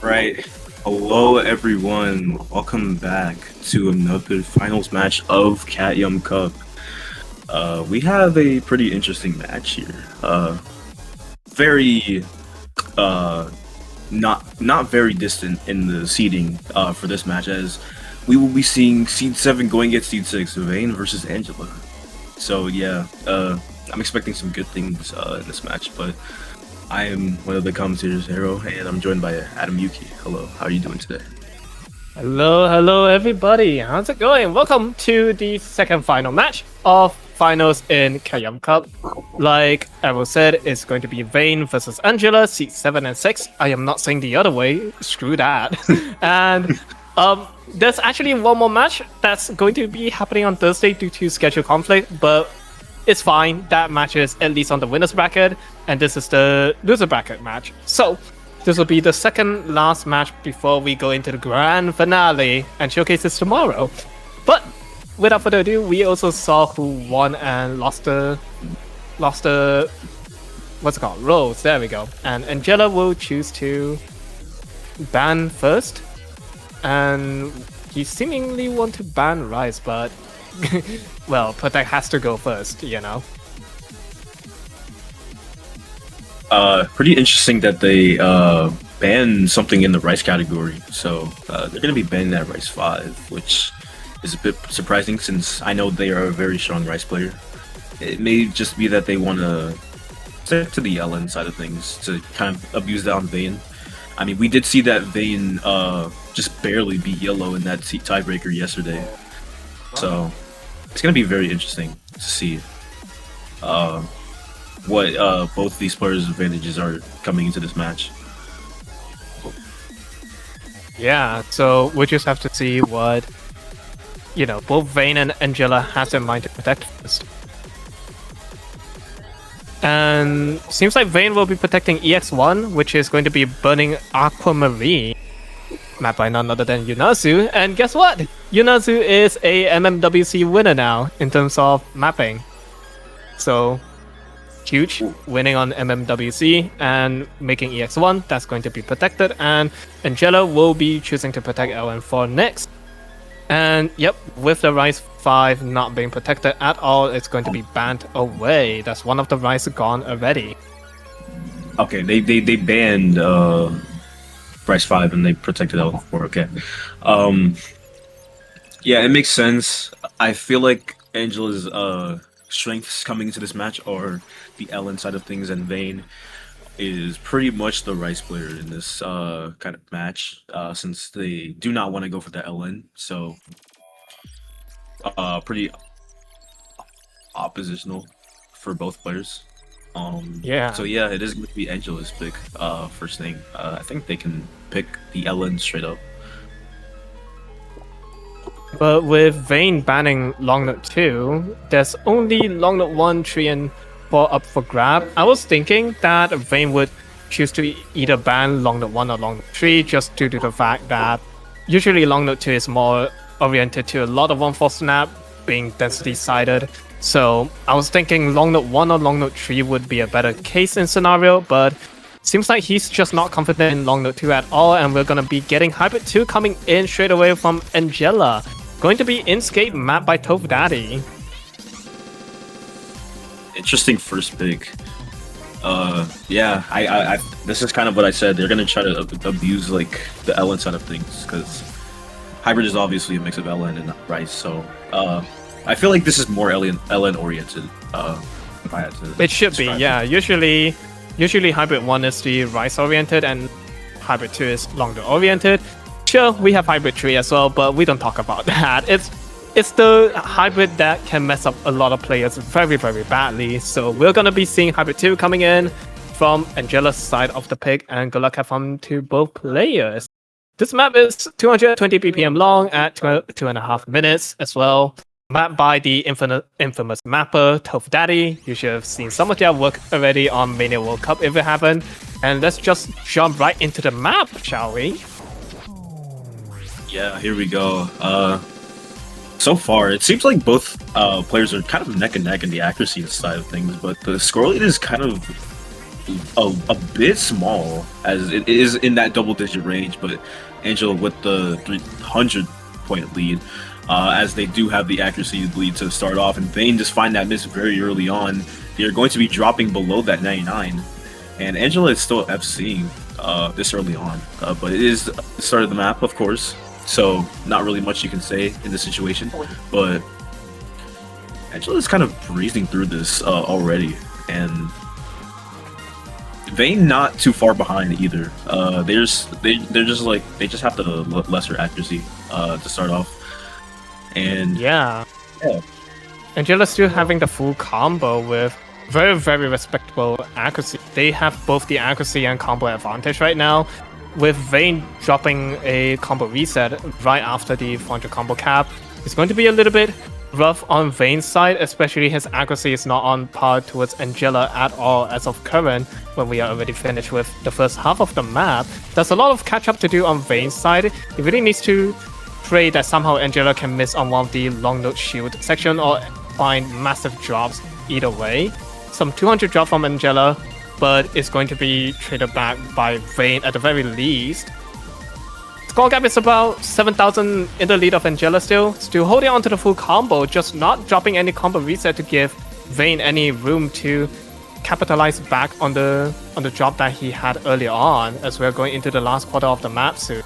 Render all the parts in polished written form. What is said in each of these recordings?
Right. Hello, everyone. Welcome back to another finals match of Cat Yum Cup. We have a pretty interesting match here. Very, uh, not very distant in the seeding for this match, as we will be seeing Seed 7 going against Seed 6, Vayne versus Angela. So yeah, I'm expecting some good things in this match, but I am one of the commentators, Hero, and I'm joined by Adam Yuki. Hello, how are you doing today? Hello everybody. How's it going? Welcome to the second final match of finals in Kayam Cup. Like Errol said, it's going to be Vayne versus Angela, seeds 7 and 6. I am not saying the other way. Screw that. And there's actually one more match that's going to be happening on Thursday due to schedule conflict, but it's fine. That match is at least on the winner's bracket, and this is the loser bracket match. So this will be the second last match before we go into the grand finale and showcase this tomorrow. But without further ado, we also saw who won and lost the what's it called? Roles. There we go. And Angela will choose to ban first, and he seemingly want to ban Rice, but well, Protect has to go first, you know. Pretty interesting that they banned something in the Rice category. So they're going to be banning that Rice 5, which is a bit surprising since I know they are a very strong Rice player. It may just be that they want to stick to the LN side of things to kind of abuse that on Vayne. I mean, we did see that Vayne just barely beat Yellow in that tiebreaker yesterday. So it's going to be very interesting to see what both these players' advantages are coming into this match. Yeah, so we just have to see what, you know, both Vayne and Angela has in mind to protect first. And seems like Vayne will be protecting EX1, which is going to be burning Aquamarine, mapped by none other than Yunazu. And guess what? Yunazu is a MMWC winner now in terms of mapping. So huge, winning on MMWC and making EX1, that's going to be protected, and Angela will be choosing to protect LN4 next. And yep, with the Rice 5 not being protected at all, it's going to be banned away. That's one of the Rice gone already. Okay, they banned Rice 5 and they protected L4, okay. Yeah, it makes sense. I feel like Angela's strengths coming into this match are the LN side of things, and Vayne is pretty much the Rice player in this kind of match, since they do not want to go for the LN. So pretty oppositional for both players. Yeah. So yeah, it is going to be Angela's pick first thing. I think they can pick the LN straight up. But with Vayne banning Long Note 2, there's only Long Note 1, 3, and 4 up for grab. I was thinking that Vayne would choose to either ban Long Note 1 or Long Note 3 just due to the fact that usually Long Note 2 is more oriented to a lot of 1-4 snap, being density sided. So I was thinking Long Note 1 or Long Note 3 would be a better case in scenario, but seems like he's just not confident in Long Note 2 at all, and we're gonna be getting Hybrid 2 coming in straight away from Angela. Going to be Inscape mapped by Toph Daddy. Interesting first pick. Yeah, I this is kind of what I said. They're gonna try to abuse like the LN side of things, because Hybrid is obviously a mix of LN and Rice. So I feel like this is more LN oriented. If I had to, it should be, yeah. Usually Hybrid 1 is the Rice oriented, and Hybrid 2 is Long Note oriented. Sure, we have Hybrid 3 as well, but we don't talk about that. It's the Hybrid that can mess up a lot of players very, very badly. So we're gonna be seeing Hybrid 2 coming in from Angela's side of the pick, and good luck have fun to both players. This map is 220 BPM long at 2.5 minutes as well. Mapped by the infamous mapper, Toph Daddy. You should have seen some of their work already on Mania World Cup if you haven't. And let's just jump right into the map, shall we? Yeah, here we go. So far, it seems like both players are kind of neck and neck in the accuracy side of things, but the score lead is kind of a bit small, as it is in that double-digit range, but Angela with the 300-point lead, as they do have the accuracy lead to start off, and Vayne just find that miss very early on. They're going to be dropping below that 99, and Angela is still FCing this early on, but it is the start of the map, of course, so not really much you can say in this situation, but Angela is kind of breezing through this already, and Vayne not too far behind either. They're just like they just have the lesser accuracy to start off, and Yeah. yeah. Angela's still having the full combo with very respectable accuracy. They have both the accuracy and combo advantage right now, with Vayne dropping a combo reset right after the 400 combo cap. It's going to be a little bit rough on Vayne's side, especially his accuracy is not on par towards Angela at all as of current, when we are already finished with the first half of the map. There's a lot of catch up to do on Vayne's side. He really needs to pray that somehow Angela can miss on one of the long note shield section or find massive drops either way. Some 200 drop from Angela, but it's going to be traded back by Vayne at the very least. Score gap is about 7,000 in the lead of Angela still holding on to the full combo, just not dropping any combo reset to give Vayne any room to capitalize back on the drop that he had earlier on, as we're going into the last quarter of the map soon.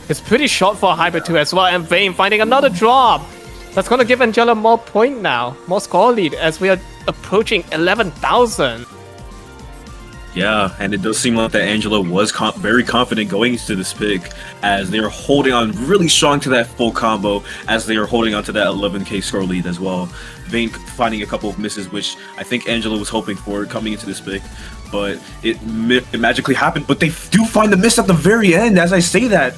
It's pretty short for Hybrid 2 as well, and Vayne finding another drop. That's going to give Angela more point now, more score lead, as we are approaching 11,000. Yeah, and it does seem like that Angela was very confident going into this pick, as they are holding on really strong to that full combo, as they are holding on to that 11k score lead as well. Vayne finding a couple of misses, which I think Angela was hoping for coming into this pick, but it magically happened. But they do find the miss at the very end, as I say that.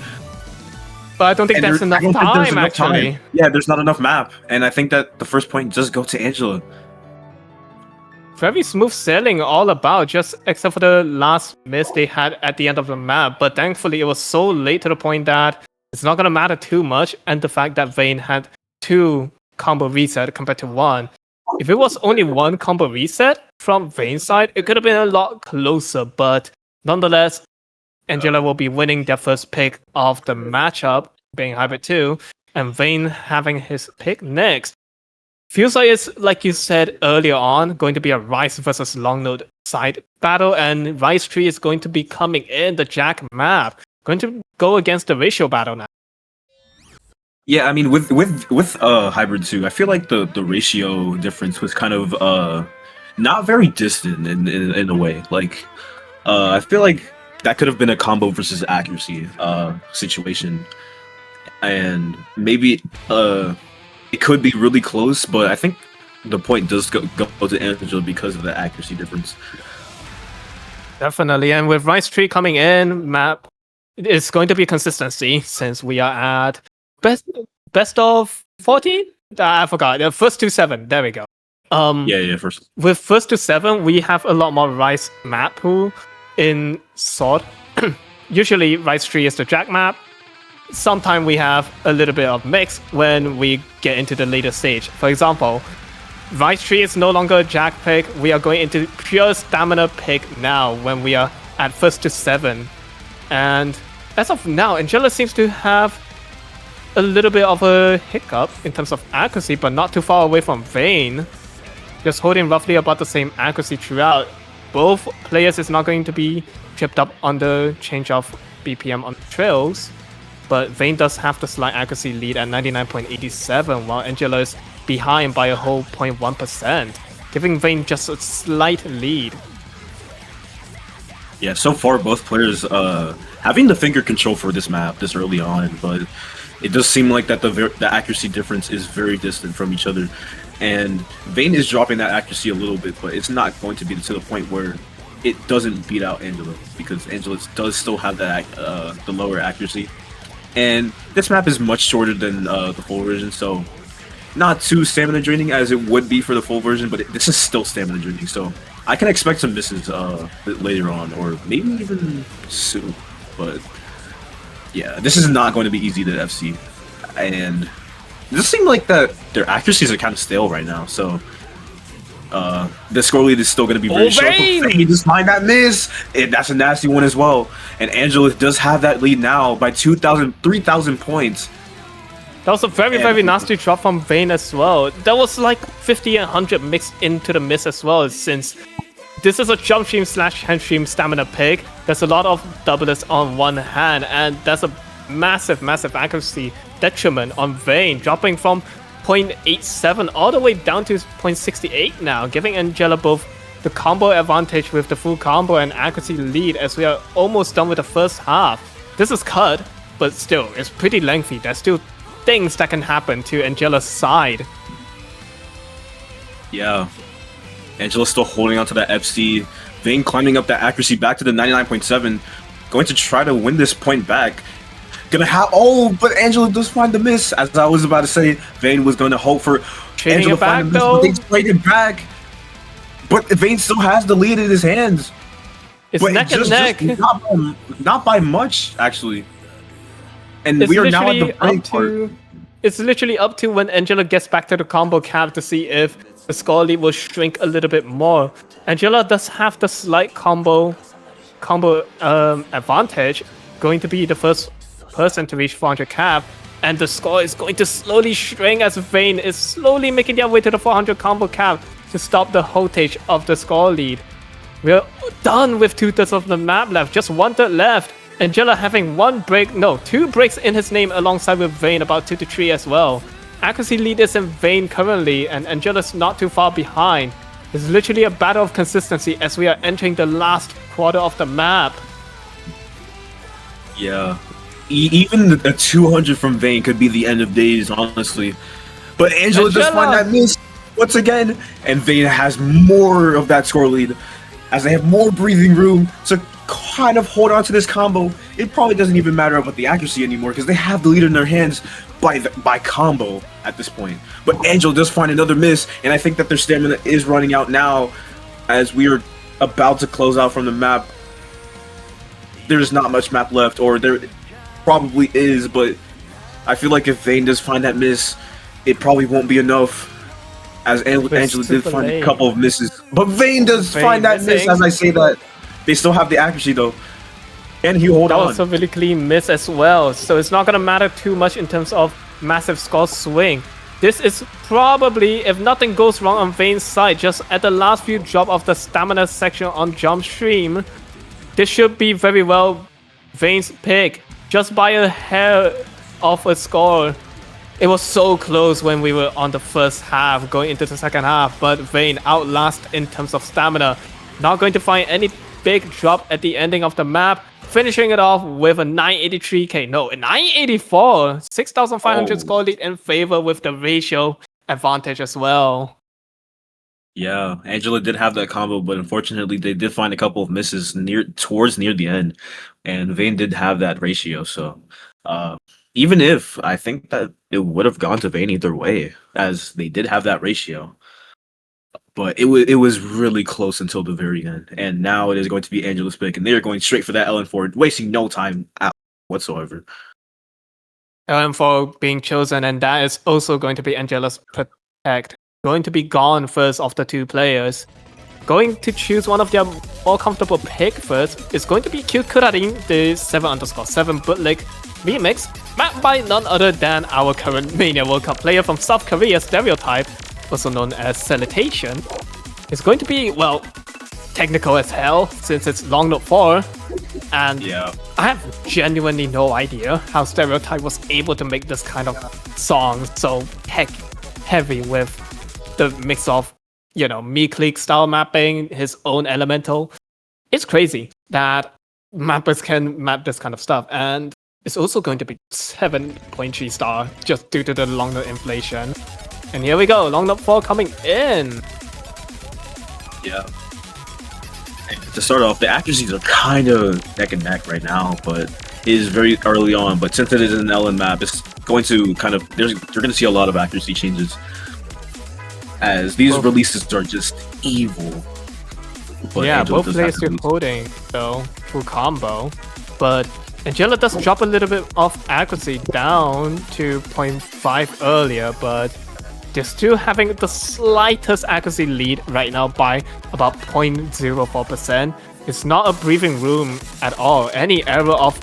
But I don't think that's enough time, actually. Yeah, there's not enough map, and I think that the first point does go to Angela. Very smooth sailing all about, just except for the last miss they had at the end of the map. But thankfully, it was so late to the point that it's not going to matter too much. And the fact that Vayne had 2 combo reset compared to 1. If it was only 1 combo reset from Vayne's side, it could have been a lot closer. But nonetheless, Angela will be winning their first pick of the matchup, being Hybrid 2, and Vayne having his pick next. Feels like it's, like you said earlier on, going to be a Rice versus Long Node side battle, and Rice Tree is going to be coming in the Jack map. Going to go against the ratio battle now. Yeah, I mean, with Hybrid 2, I feel like the ratio difference was kind of not very distant in a way. Like, I feel like that could have been a combo versus accuracy situation, and maybe it could be really close, but I think the point does go to Angela because of the accuracy difference. Definitely, and with Rice Tree coming in, map, it's going to be consistency since we are at best of 14? I forgot. The first to 7. There we go. First. With first to 7, we have a lot more Rice map pool in Sword. Usually, Rice Tree is the Jack map. Sometimes we have a little bit of mix when we get into the later stage. For example, Rice Tree is no longer a Jack pick. We are going into pure stamina pick now when we are at first to 7. And as of now, Angela seems to have a little bit of a hiccup in terms of accuracy, but not too far away from Vayne. Just holding roughly about the same accuracy throughout. Both players is not going to be tripped up on the change of BPM on the trails. But Vayne does have the slight accuracy lead at 99.87, while Angela is behind by a whole 0.1%, giving Vayne just a slight lead. Yeah, so far both players having the finger control for this map this early on, but it does seem like that the accuracy difference is very distant from each other, and Vayne is dropping that accuracy a little bit, but it's not going to be to the point where it doesn't beat out Angela, because Angela does still have that the lower accuracy. And this map is much shorter than the full version, so not too stamina draining as it would be for the full version, but this is still stamina draining, so I can expect some misses later on, or maybe even soon. But yeah, this is not going to be easy to FC, and it just seems like that their accuracies are kind of stale right now, so The score lead is still going to be very short. Vayne! Just find that miss. That's a nasty one as well. And Angela does have that lead now by 3,000 points. That was a very nasty drop from Vayne as well. That was like 50 and 100 mixed into the miss as well, since this is a jump stream / hand stream stamina pick. There's a lot of doublets on one hand, and that's a massive accuracy detriment on Vayne, dropping from 0.87 all the way down to 0.68 now, giving Angela both the combo advantage with the full combo and accuracy lead as we are almost done with the first half. This is cut, but still, it's pretty lengthy. There's still things that can happen to Angela's side. Yeah. Angela's still holding on to that FC. Vayne climbing up that accuracy back to the 99.7. Going to try to win this point back. Gonna have but Angela does find the miss. As I was about to say, Vayne was gonna hope for Trading Angela it back, to find the miss, though. but they traded back. But Vayne still has the lead in his hands. It's But neck and neck. not by much, actually. And It's we are now at literally the break up to. It's literally up to when Angela gets back to the combo cap to see if the score lead will shrink a little bit more. Angela does have the slight combo advantage, going to be the first person to reach 400 cap, and the score is going to slowly shrink as Vayne is slowly making their way to the 400 combo cap to stop the voltage of the score lead. We're done with 2/3 of the map left, just 1/3 left. Angela having two breaks in his name alongside with Vayne, about 2 to 3 as well. Accuracy lead is in Vayne currently, and Angela's not too far behind. It's literally a battle of consistency as we are entering the last quarter of the map. Yeah. Even a 200 from Vayne could be the end of days, honestly. But Angela does find that miss once again, and Vayne has more of that score lead as they have more breathing room to kind of hold on to this combo. It probably doesn't even matter about the accuracy anymore because they have the lead in their hands by combo at this point. But Angela does find another miss, and I think that their stamina is running out now as we are about to close out from the map. There's not much map left, or there probably is, but I feel like if Vayne does find that miss, it probably won't be enough, as Angela did find a couple of misses. But Vayne does find that miss, as I say that. They still have the accuracy though. And he hold on. That was a really clean miss as well, so it's not gonna matter too much in terms of massive score swing. This is probably, if nothing goes wrong on Vayne's side, just at the last few drop of the stamina section on jump stream, this should be very well Vayne's pick, just by a hair of a score. It was so close when we were on the first half, going into the second half, but Vayne outlast in terms of stamina. Not going to find any big drop at the ending of the map, finishing it off with a 983k, no, a 984, 6,500 score lead in favor with the ratio advantage as well. Yeah, Angela did have that combo, but unfortunately they did find a couple of misses towards near the end, and Vayne did have that ratio. So even if I think that it would have gone to Vayne either way, as they did have that ratio. But it was really close until the very end, and now it is going to be Angela's pick, and they are going straight for that LN4, wasting no time whatsoever. LM4 being chosen, and that is also going to be Angela's protect. Going to be gone first of the two players. Going to choose one of their more comfortable pick first is going to be Kyukurarin, the 7_7 bootleg remix, mapped by none other than our current Mania World Cup player from South Korea, Stereotype, also known as Salutation. It's going to be, well, technical as hell since it's long note 4, and yeah, I have genuinely no idea how Stereotype was able to make this kind of song so tech heavy with the mix of, you know, me-click style mapping, his own elemental. It's crazy that mappers can map this kind of stuff, and it's also going to be 7.3 star just due to the long note inflation. And here we go, long note 4 coming in. Yeah. And to start off, the accuracies are kind of neck and neck right now, but it is very early on. But since it is an LN map, it's going to kind of, you're going to see a lot of accuracy changes, as these releases are just evil. But yeah, Angela both players are holding, so full combo. But Angela does drop a little bit of accuracy down to 0.5 earlier, but They're still having the slightest accuracy lead right now by about 0.04%. It's not a breathing room at all. Any error of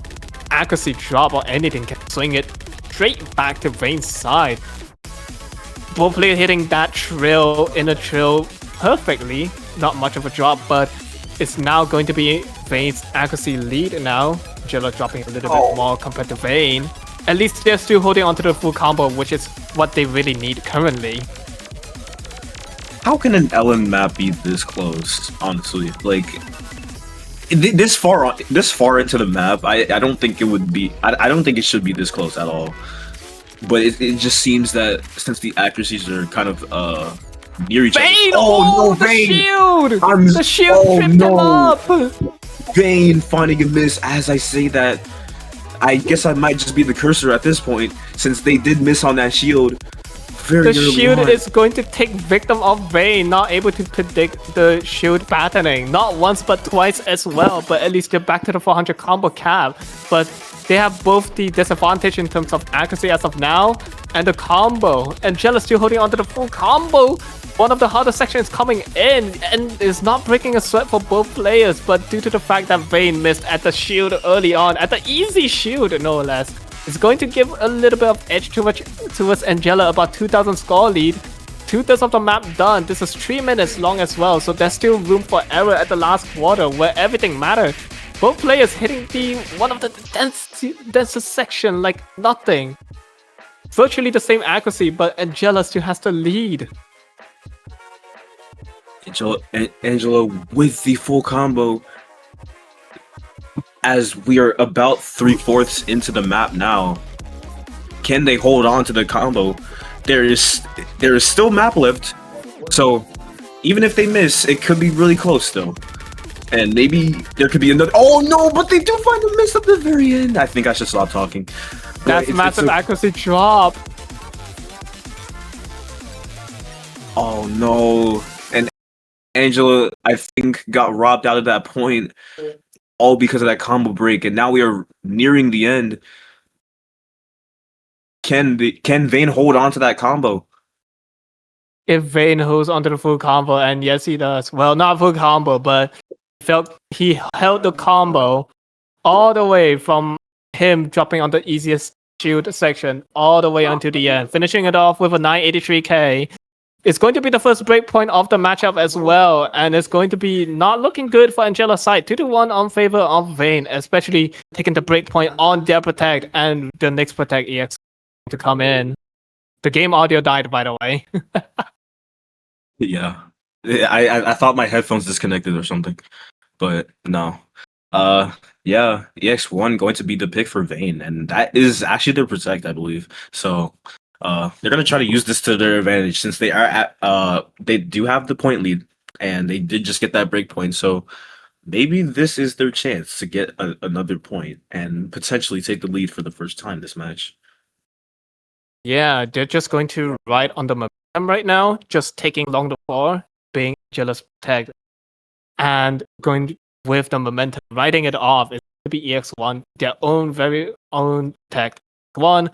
accuracy drop or anything can swing it straight back to Vayne's side. Both players hitting that trill in a trill perfectly. Not much of a drop, but it's now going to be Vayne's accuracy lead now. Angela dropping a little bit more compared to Vayne. At least they're still holding onto the full combo, which is what they really need currently. How can an Ellen map be this close? Honestly, like this far into the map, I don't think it would be. I don't think it should be this close at all. But it just seems that since the accuracies are kind of near each other. Oh no, Vayne! The shield tripped him up. Vayne finding a miss. As I say that, I guess I might just be the cursor at this point, since they did miss on that shield. The shield is going to take victim of Vayne, not able to predict the shield patterning. Not once but twice as well, but at least they're back to the 400 combo cap. But they have both the disadvantage in terms of accuracy as of now, and the combo. Angela still holding on to the full combo. One of the harder sections coming in, and is not breaking a sweat for both players, but due to the fact that Vayne missed at the shield early on, at the easy shield no less, it's going to give a little bit of edge towards Angela, about 2,000 score lead. 2/3 of the map done. This is 3 minutes long as well, so there's still room for error at the last quarter where everything matters. Both players hitting the one of the densest section like nothing. Virtually the same accuracy, but Angela still has the lead. Angela with the full combo. As we are about 3/4 into the map now, can they hold on to the combo? There is still map left, so even if they miss, it could be really close still. And maybe there could be another. Oh no! But they do find a miss at the very end. I think I should stop talking. That's massive accuracy drop. Oh no! And Angela, I think, got robbed out of that point, all because of that combo break. And now we are nearing the end. Can Vayne hold on to that combo? If Vayne holds onto the full combo, and yes, he does. Well, not full combo, but he held the combo all the way from him dropping on the easiest shield section all the way until the end, finishing it off with a 983k. It's going to be the first breakpoint of the matchup as well, and it's going to be not looking good for Angela's side. 2-1 on favor of Vayne, especially taking the breakpoint on their Protect and the next Protect EX to come in. The game audio died, by the way. Yeah. I thought my headphones disconnected or something, but no. Yeah, EX1 going to be the pick for Vayne, and that is actually their Protect, I believe. So they're gonna try to use this to their advantage since they are at they do have the point lead, and they did just get that break point. So maybe this is their chance to get another point and potentially take the lead for the first time this match. Yeah, they're just going to ride on the momentum right now, just taking long the floor, being Angela's Protect, and going with the momentum, riding it off. It's going to be EX1, their own very own tech. One,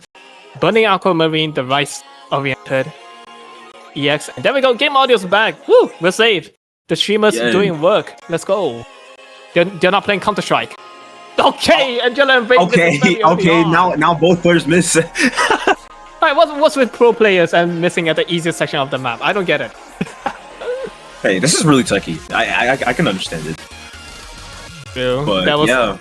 burning Aquamarine, the rice-oriented EX. And there we go, game audio's back. Woo, we're saved. The streamers doing work. Let's go. They're not playing Counter-Strike. Okay, Angela and Vayne. Okay, now both players miss. Alright, what's with pro players and missing at the easiest section of the map? I don't get it. Hey, this is really techy. I can understand it. True. But, that was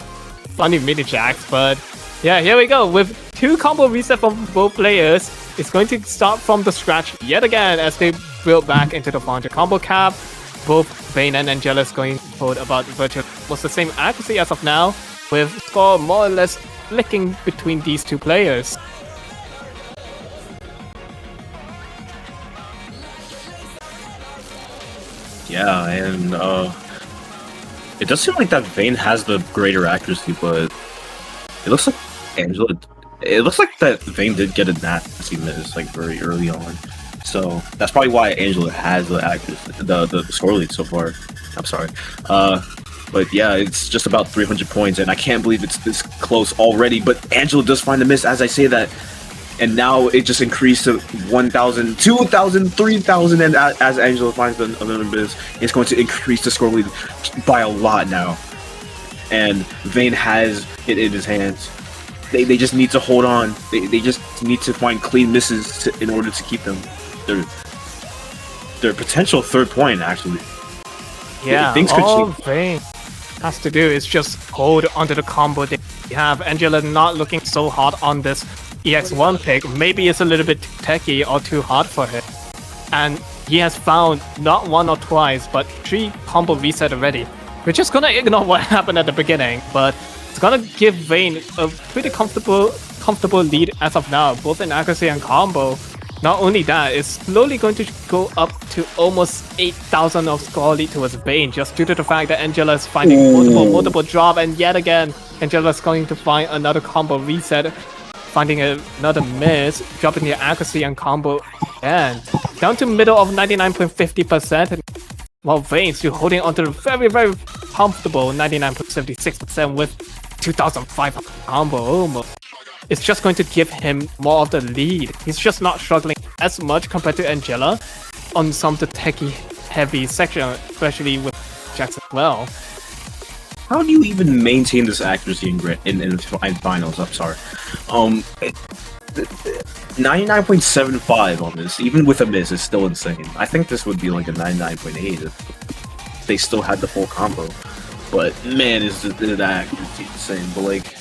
funny mini jacks, but yeah, here we go. With 2 combo reset from both players, it's going to start from the scratch yet again as they build back into the 400 combo cap. Both Vayne and Angela is going to hold about virtual was the same accuracy as of now, with score more or less flicking between these 2 players. Yeah, and it does seem like that Vayne has the greater accuracy, but it looks like Angela. It looks like that Vayne did get a nasty miss like very early on, so that's probably why Angela has the accuracy, the score lead so far. I'm sorry, but yeah, it's just about 300 points, and I can't believe it's this close already. But Angela does find the miss. As I say that, and now it just increased to 1,000, 2,000, 3,000, and as Angela finds another miss, it's going to increase the score lead by a lot now. And Vayne has it in his hands. They just need to hold on. They just need to find clean misses in order to keep them their potential third point, actually. Yeah, things could all change. Vayne has to do is just hold onto the combo they have. Angela not looking so hard on this EX1 pick. Maybe it's a little bit too techy or too hard for him. And he has found not one or twice, but 3 combo reset already. We're just gonna ignore what happened at the beginning, but it's gonna give Vayne a pretty comfortable lead as of now, both in accuracy and combo. Not only that, it's slowly going to go up to almost 8,000 of score lead towards Vayne, just due to the fact that Angela is finding multiple drop, and yet again, Angela is going to find another combo reset, finding another miss, dropping the accuracy and combo again. Down to middle of 99.50%, while Vayne still holding onto the very, very comfortable 99.76% with 2,500 combo almost. It's just going to give him more of the lead. He's just not struggling as much compared to Angela on some of the techie heavy section, especially with Jax as well. How do you even maintain this accuracy in finals? I'm sorry. 99.75 on this, even with a miss, is still insane. I think this would be like a 99.8 if they still had the full combo. But man, is the accuracy insane. But like,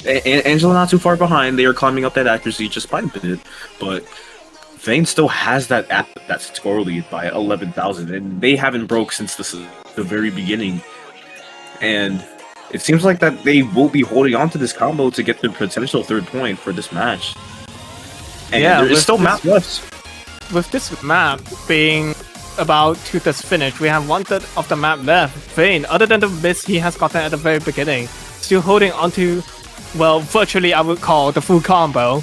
Angela not too far behind. They are climbing up that accuracy just by a bit, but Vayne still has that score lead by 11,000, and they haven't broke since the very beginning. And it seems like that they will be holding on to this combo to get their potential third point for this match. And yeah, there is still map left. With this map being about two-thirds finished, we have 1/3 of the map left. Vayne, other than the miss he has gotten at the very beginning, still holding on to, well, virtually I would call the full combo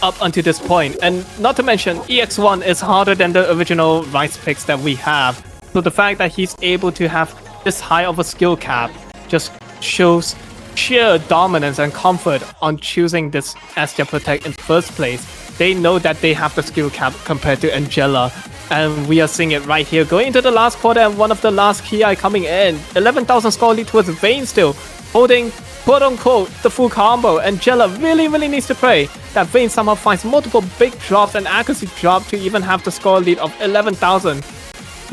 up until this point. And not to mention, EX1 is harder than the original Rice picks that we have. So the fact that he's able to have this high of a skill cap just shows sheer dominance and comfort on choosing this as their protect in first place. They know that they have the skill cap compared to Angela. And we are seeing it right here. Going into the last quarter and one of the last Ki coming in. 11,000 score lead towards Vayne still, holding quote-unquote the full combo. Angela really needs to pray that Vayne somehow finds multiple big drops and accuracy drop to even have the score lead of 11,000,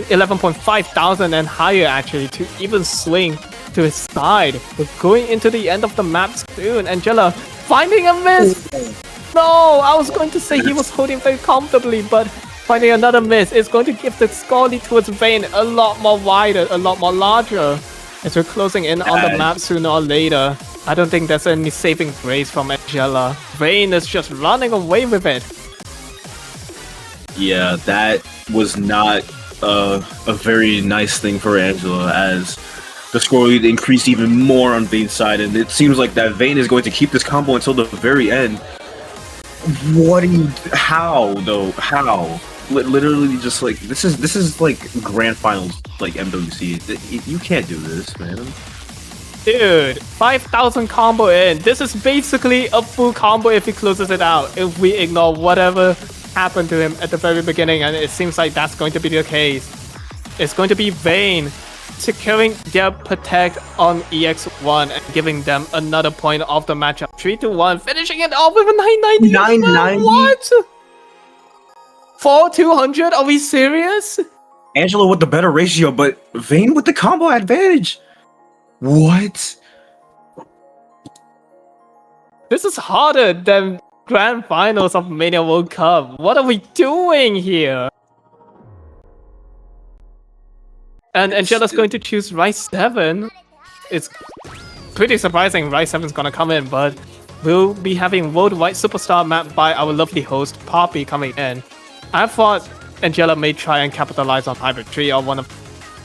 11.5 thousand and higher actually, to even swing to his side. We're going into the end of the map soon. Angela finding a miss. No, I was going to say he was holding very comfortably, but finding another miss is going to give the score lead towards Vayne a lot more wider, a lot more larger. As we're closing in on the map sooner or later, I don't think there's any saving grace from Angela. Vayne is just running away with it. Yeah, that was not a very nice thing for Angela, as the score lead increased even more on Vayne's side, and it seems like that Vayne is going to keep this combo until the very end. How though? How? Literally, just like this is like grand finals, like MWC. You can't do this, man. Dude, 5,000 combo in. This is basically a full combo if he closes it out. If we ignore whatever happened to him at the very beginning, and it seems like that's going to be the case. It's going to be Vayne securing their protect on EX1 and giving them another point of the matchup. 3-1, finishing it off with a 990. 990? What? 4,200? Are we serious? Angela with the better ratio, but Vayne with the combo advantage. What? This is harder than grand finals of Mania World Cup. What are we doing here? And Angela's going to choose Rice 7. It's pretty surprising Rice 7 is gonna come in, but we'll be having Worldwide Superstar map by our lovely host, Poppy, coming in. I thought Angela may try and capitalize on Hybrid 3 or one of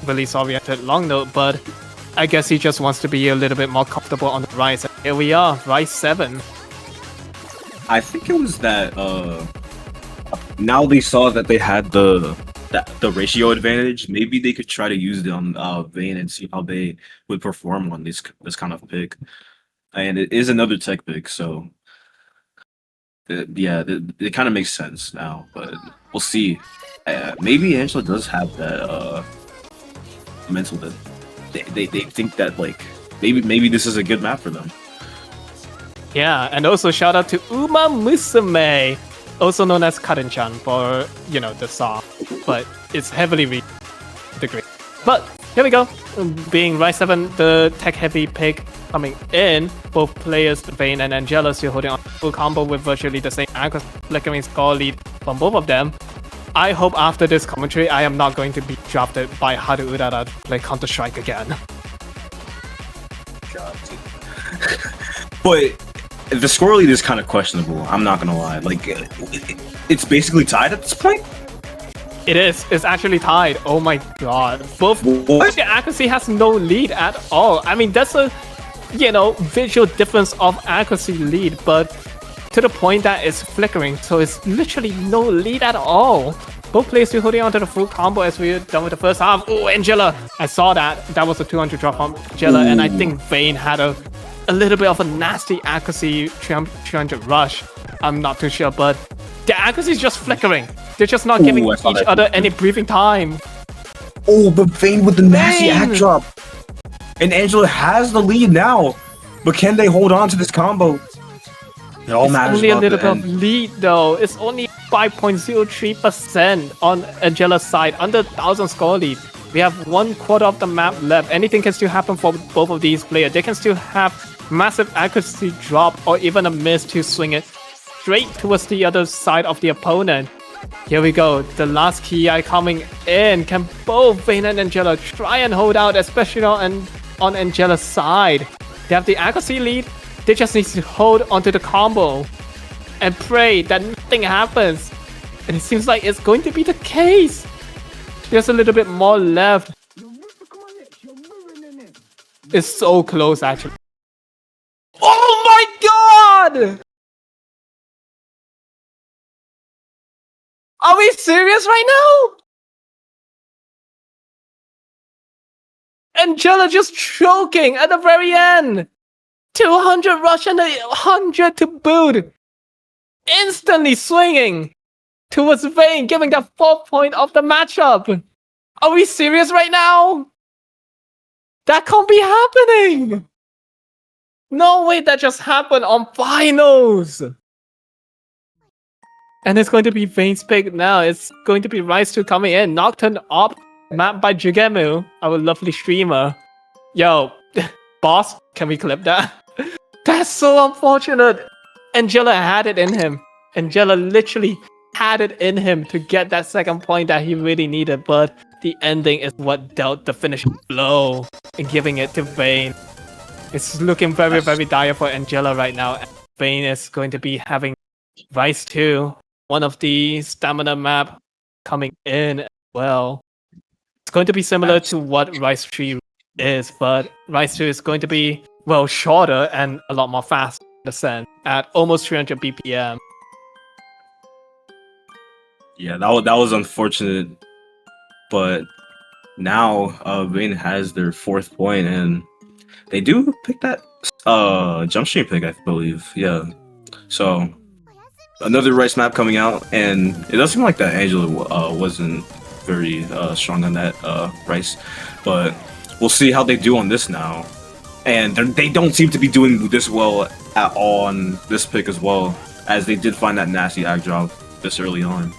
release-oriented long note, but I guess he just wants to be a little bit more comfortable on the Rice. And here we are, Rice 7. I think it was that now they saw that they had the ratio advantage. Maybe they could try to use it on Vayne and see how they would perform on this kind of pick. And it is another tech pick, so Yeah, it kind of makes sense now, but we'll see. Maybe Angela does have that mental that they think that like maybe this is a good map for them. Yeah, and also shout out to Uma Musume, also known as Karin-chan for, the song, but it's heavily degree. But here we go. Being Rise 7, the tech-heavy pick coming in, both players, Vayne and Angela, still holding on full combo with virtually the same anchor flickering score lead from both of them. I hope after this commentary, I am not going to be drafted by Haru Urara to play Counter-Strike again. But the score lead is kind of questionable. I'm not gonna lie. Like, it's basically tied at this point. It is. It's actually tied. Oh my god. Both the accuracy has no lead at all. I mean, that's a, visual difference of accuracy lead, but to the point that it's flickering, so it's literally no lead at all. Both players still holding on to the full combo as we're done with the first half. Oh, Angela! I saw that. That was a 200 drop from Angela, and I think Vayne had a little bit of a nasty accuracy 300 rush. I'm not too sure, but the accuracy is just flickering. They're just not giving each other any breathing time. Oh, but Vayne with the nasty hack drop. And Angela has the lead now. But can they hold on to this combo? It all matters. Only a little bit of lead though. It's only 5.03% on Angela's side, under 1,000 score lead. We have 1/4 of the map left. Anything can still happen for both of these players. They can still have massive accuracy drop or even a miss to swing it straight towards the other side of the opponent. Here we go. The last key eye coming in. Can both Vayne and Angela try and hold out, especially on Angela's side? They have the accuracy lead. They just need to hold onto the combo and pray that nothing happens. And it seems like it's going to be the case. There's a little bit more left. It's so close, actually. Oh my god! Are we serious right now? Angela just choking at the very end. 200 rush and 100 to boot. Instantly swinging towards Vayne, giving that 4th point of the matchup. Are we serious right now? That can't be happening. No way that just happened on finals. And it's going to be Vayne's pick now. It's going to be Rise 2 coming in. Nocturne Op, mapped by Jugemu, our lovely streamer. Yo, boss, can we clip that? That's so unfortunate. Angela had it in him. Angela literally had it in him to get that 2nd point that he really needed, but the ending is what dealt the finishing blow in giving it to Vayne. It's looking very, very dire for Angela right now. Vayne is going to be having Rise 2, one of the stamina map coming in as well. It's going to be similar to what Rise 3 is, but Rise 2 is going to be, well, shorter and a lot more fast in the sense, at almost 300 BPM. Yeah, that was unfortunate, but now Vayne has their 4th point, and they do pick that jump stream pick, I believe. Yeah, so another Rice map coming out, and it does seem like that Angela wasn't very strong on that Rice, but we'll see how they do on this now. And they don't seem to be doing this well at all on this pick as well, as they did find that nasty ag drop this early on.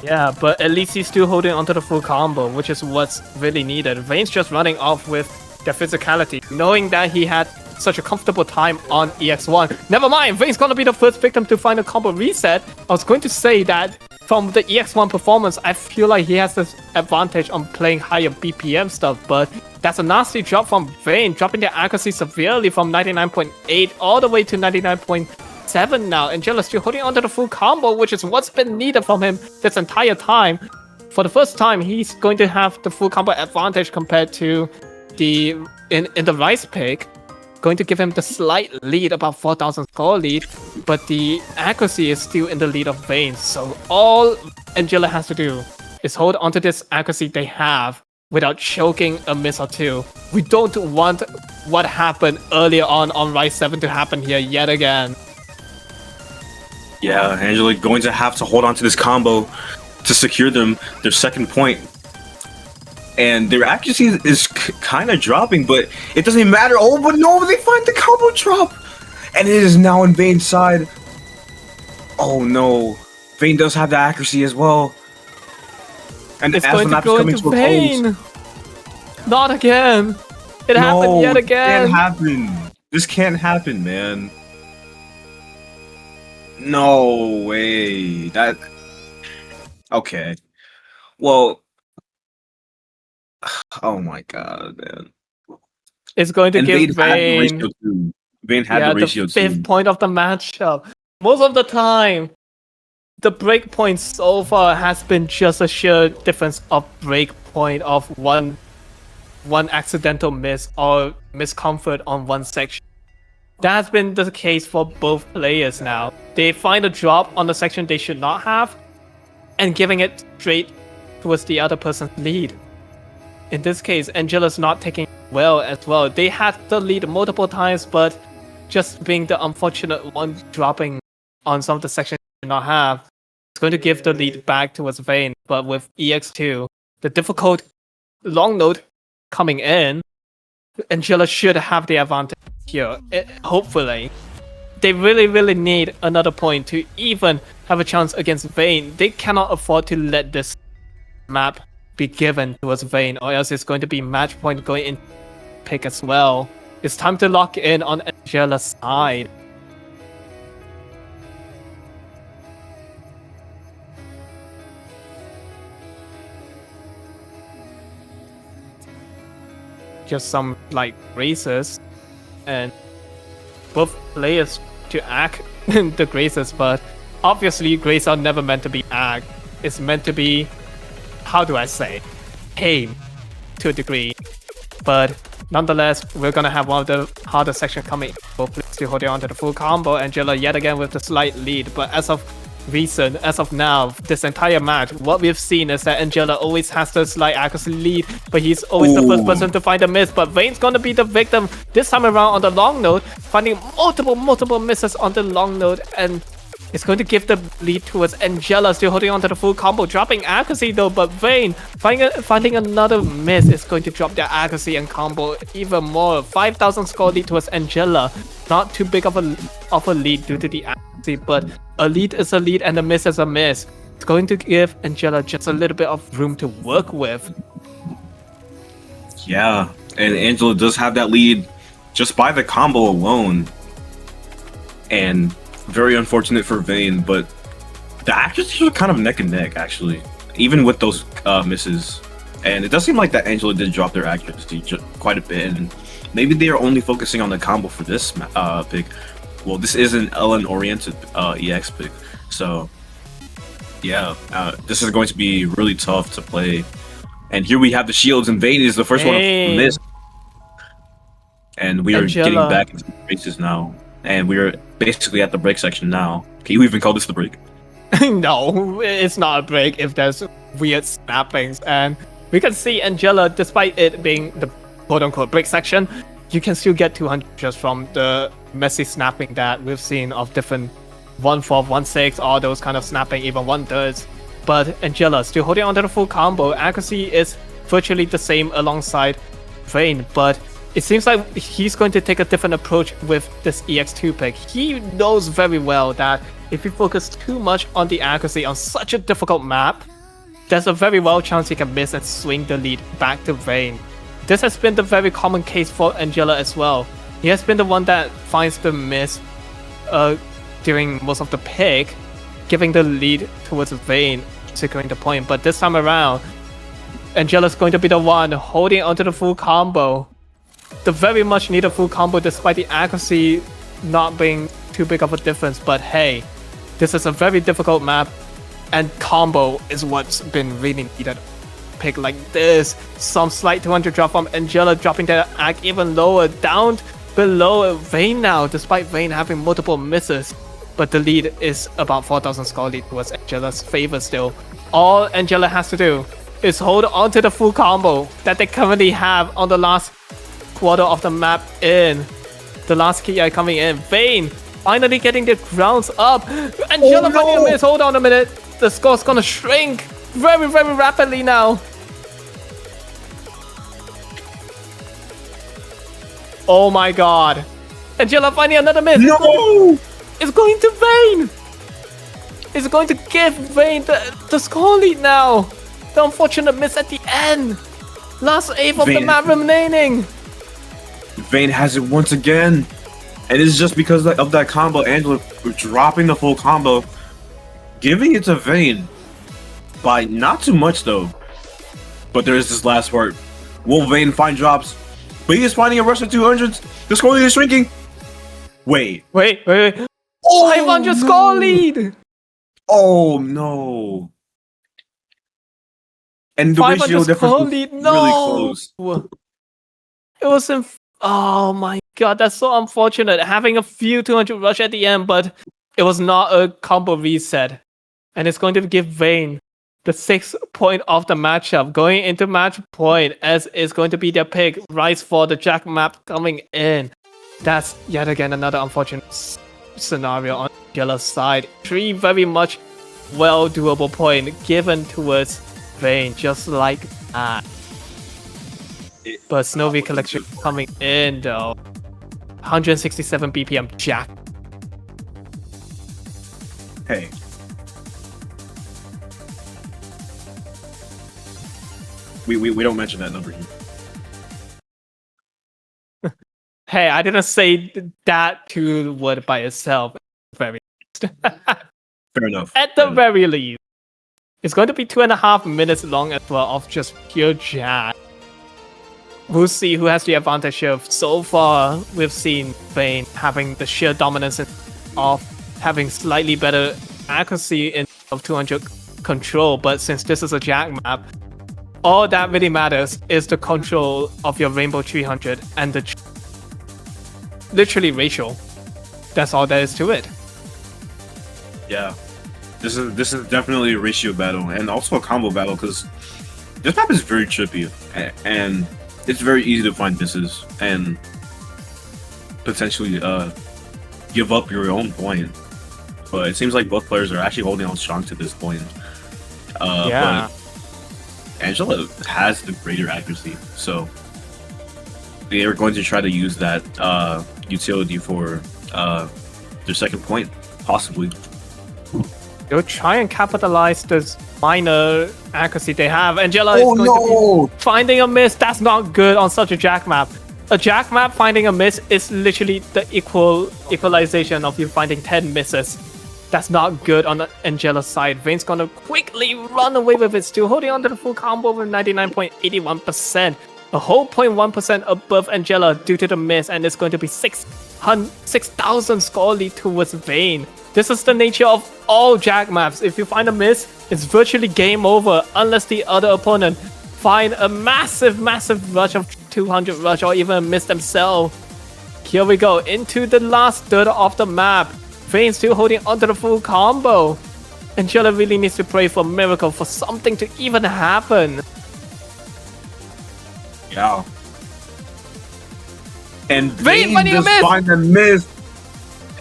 Yeah, but at least he's still holding onto the full combo, which is what's really needed. Vayne's just running off with their physicality, knowing that he had such a comfortable time on EX1. Never mind, Vayne's gonna be the first victim to find a combo reset. I was going to say that from the EX1 performance, I feel like he has this advantage on playing higher BPM stuff, but that's a nasty drop from Vayne, dropping their accuracy severely from 99.8 all the way to 99.7 now. Angela's still holding onto the full combo, which is what's been needed from him this entire time. For the first time, he's going to have the full combo advantage compared to the in the Rice pick, going to give him the slight lead, about 4,000 score lead, but the accuracy is still in the lead of Vayne. So all Angela has to do is hold onto this accuracy they have without choking a miss or two. We don't want what happened earlier on Rise 7 to happen here yet again. Yeah, Angela going to have to hold on to this combo to secure their second point. And their accuracy is kind of dropping, but it doesn't matter. Oh, but no, they find the combo drop! And it is now in Vayne's side. Oh no, Vayne does have the accuracy as well. And It's as going the to map is go coming into to a close, Vayne. Not again. It happened yet This again. can't happen. This can't happen, man. No way. That. Okay. Well. Oh my god, man. It's going to And give Vayne had the Vayne, ratio too. Vayne had the ratio the fifth too. point of the matchup. Most of the time, the break point so far has been just a sheer difference of break point of one accidental miss or miscomfort on one section. That has been the case for both players now. They find a drop on the section they should not have, and giving it straight towards the other person's lead. In this case, Angela's not taking well as well. They had the lead multiple times, but just being the unfortunate one dropping on some of the sections they did not have, it's going to give the lead back towards Vayne. But with EX2, the difficult long note coming in, Angela should have the advantage here. Hopefully. They really need another point to even have a chance against Vayne. They cannot afford to let this map be given towards Vayne, or else it's going to be match point going in pick as well. It's time to lock in on Angela's side. Just some like races, and both players to act the graces, but obviously graces are never meant to be act. It's meant to be, how do I say, tame to a degree. But nonetheless, we're gonna have one of the harder sections coming. Both players still holding on to the full combo. Angela yet again with the slight lead, but as of now, this entire match, what we've seen is that Angela always has the slight accuracy lead, but he's always the first person to find a miss. But Vayne's gonna be the victim this time around on the long note, finding multiple misses on the long note, and it's going to give the lead towards Angela, still holding on to the full combo, dropping accuracy though, but Vayne finding another miss is going to drop their accuracy and combo even more. 5,000 score lead towards Angela. Not too big of a lead due to the accuracy, but a lead is a lead and a miss is a miss. It's going to give Angela just a little bit of room to work with. Yeah, and Angela does have that lead just by the combo alone. And very unfortunate for Vayne, but the accuracy are kind of neck and neck, actually, even with those misses. And it does seem like that Angela did drop their accuracy quite a bit, and maybe they are only focusing on the combo for this pick. Well, this is an LN-oriented EX pick, so yeah, this is going to be really tough to play. And here we have the shields, and Vayne is the first one to miss. And we are getting back into the races now. And we're basically at the break section now. Can you even call this the break? No, it's not a break if there's weird snappings. And we can see Angela, despite it being the quote-unquote break section, you can still get 200 just from the messy snapping that we've seen of different 1/4, 1/6, all those kind of snapping, even 1/3. But Angela still holding on to the full combo. Accuracy is virtually the same alongside Vayne, but it seems like he's going to take a different approach with this EX2 pick. He knows very well that if he focuses too much on the accuracy on such a difficult map, there's a very well chance he can miss and swing the lead back to Vayne. This has been the very common case for Angela as well. He has been the one that finds the miss during most of the pick, giving the lead towards Vayne, securing the point. But this time around, Angela's going to be the one holding onto the full combo. The very much needed full combo despite the accuracy not being too big of a difference. But hey, this is a very difficult map, and combo is what's been really needed. Pick like this, some slight 200 drop from Angela, dropping their act even lower, down below Vayne now, despite Vayne having multiple misses. But the lead is about 4,000 score lead towards Angela's favor still. All Angela has to do is hold on to the full combo that they currently have on the last quarter of the map in. The last key eye coming in. Vayne finally getting the grounds up. Angela finding a miss. Hold on a minute. The score's gonna shrink very, very rapidly now. Oh my god. Angela finding another miss. No! It's going to Vayne. It's going to give Vayne the score lead now. The unfortunate miss at the end. Last 8 of the Vayne. map remaining. Vayne has it once again. And it's just because of that combo. Angela dropping the full combo. Giving it to Vayne. By not too much though. But there is this last part. Will Vayne find drops? But he is finding a rush of 200s. The score lead is shrinking. Wait. Oh, 500 score lead. Oh no. And the 500 ratio difference score was lead. really No. close. It was in. Oh my god, that's so unfortunate. Having a few 200 rush at the end, but it was not a combo reset. And it's going to give Vayne the 6th point of the matchup. Going into match point, as is going to be their pick. Rise for the Jack map coming in. That's yet again another unfortunate scenario on Angela's side. 3 very much well doable point given towards Vayne, just like that. But Snowy collection coming in though. 167 BPM Jack. Hey. We don't mention that number here. Hey, I didn't say that to word by itself. Very Fair enough. at the very least. It's going to be 2.5 minutes long as well of just pure Jack. We'll see who has the advantage here. So far, we've seen Vayne having the sheer dominance of having slightly better accuracy in of 200 control, but since this is a Jack map, all that really matters is the control of your Rainbow 300 and the literally ratio. That's all there is to it. Yeah. This is definitely a ratio battle and also a combo battle because this map is very trippy and it's very easy to find misses and potentially give up your own point. But it seems like both players are actually holding on strong to this point. Yeah. But Angela has the greater accuracy, so they are going to try to use that utility for their second point, possibly. They'll try and capitalize this minor accuracy they have. Angela is going to be finding a miss. That's not good on such a Jack map. A Jack map finding a miss is literally the equalization of you finding 10 misses. That's not good on the Angela side. Vayne's gonna quickly run away with it, still holding on to the full combo with 99.81%. A whole 0.1% above Angela due to the miss, and it's going to be 6,000 score lead towards Vayne. This is the nature of all Jack maps. If you find a miss, it's virtually game over unless the other opponent find a massive rush of 200 rush or even a miss themselves. Here we go into the last third of the map. Vayne still holding onto the full combo. Angela really needs to pray for a miracle for something to even happen. Yeah. And Vayne Vayne finding a just miss! find a miss.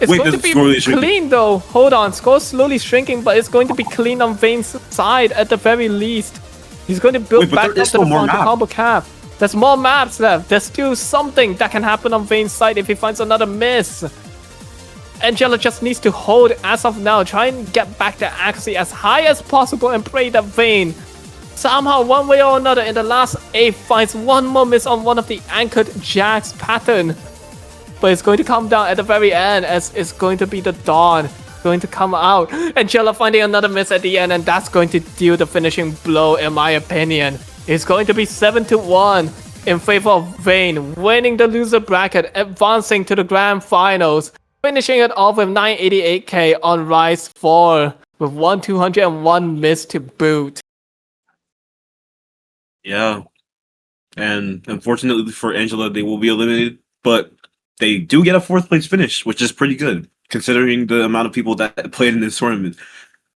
It's Wait, going to the be score is shrinking. clean though. Hold on, score slowly shrinking, but it's going to be clean on Vayne's side at the very least. He's going to build Wait, but back there up is to the still more front map. combo cap. There's more maps left. There's still something that can happen on Vayne's side if he finds another miss. Angela just needs to hold as of now. Try and get back the accuracy as high as possible and pray that Vayne somehow, one way or another, in the last 8 finds one more miss on one of the anchored Jacks pattern. But it's going to come down at the very end as it's going to be the Dawn going to come out. Angela finding another miss at the end, and that's going to deal the finishing blow in my opinion. It's going to be 7-1 in favor of Vayne, winning the loser bracket, advancing to the grand finals, finishing it off with 988k on Rise 4 with 1,201 miss to boot. Yeah. And unfortunately for Angela, they will be eliminated, but they do get a 4th place finish, which is pretty good considering the amount of people that played in this tournament.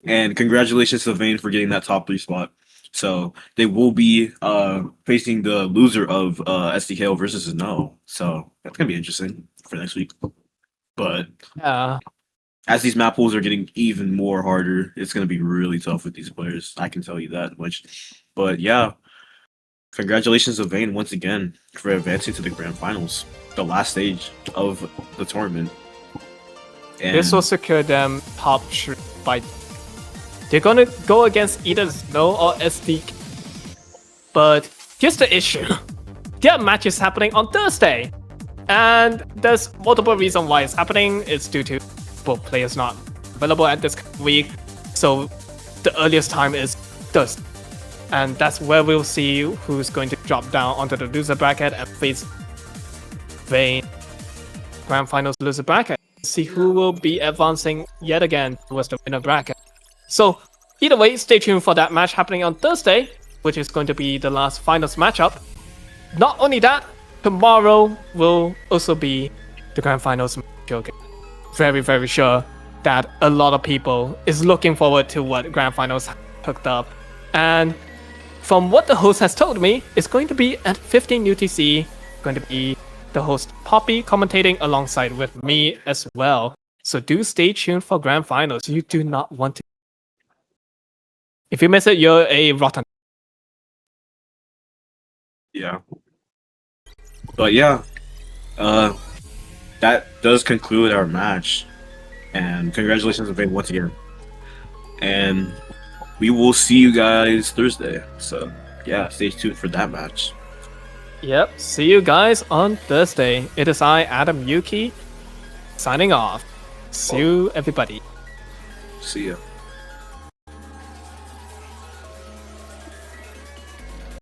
And congratulations to Vayne for getting that top 3 spot. So they will be facing the loser of SDKO versus No. So that's gonna be interesting for next week. But Yeah. as these map pools are getting even more harder, it's going to be really tough with these players. I can tell you that much. But yeah, congratulations to Vayne once again for advancing to the grand finals, the last stage of the tournament. And This will secure them top 3 by. They're gonna go against either Snow or SD. But here's the issue. Their match is happening on Thursday. And there's multiple reasons why it's happening. It's due to both players not available at this week. So the earliest time is Thursday. And that's where we'll see who's going to drop down onto the loser bracket and face Vayne Grand Finals loser bracket. See who will be advancing yet again towards the winner bracket. So either way, stay tuned for that match happening on Thursday, which is going to be the last finals matchup. Not only that, tomorrow will also be the Grand Finals showcase. Very, very sure that a lot of people is looking forward to what Grand Finals hooked up. And from what the host has told me, it's going to be at 15 UTC, going to be the host Poppy commentating alongside with me as well. So do stay tuned for Grand Finals. You do not want to. If you miss it, you're a rotten. yeah. But yeah, that does conclude our match. And congratulations to Vayne once again. And we will see you guys Thursday. So yeah, stay tuned for that match. Yep, see you guys on Thursday. It is I, Adam Yuki, signing off. See you, everybody. See ya.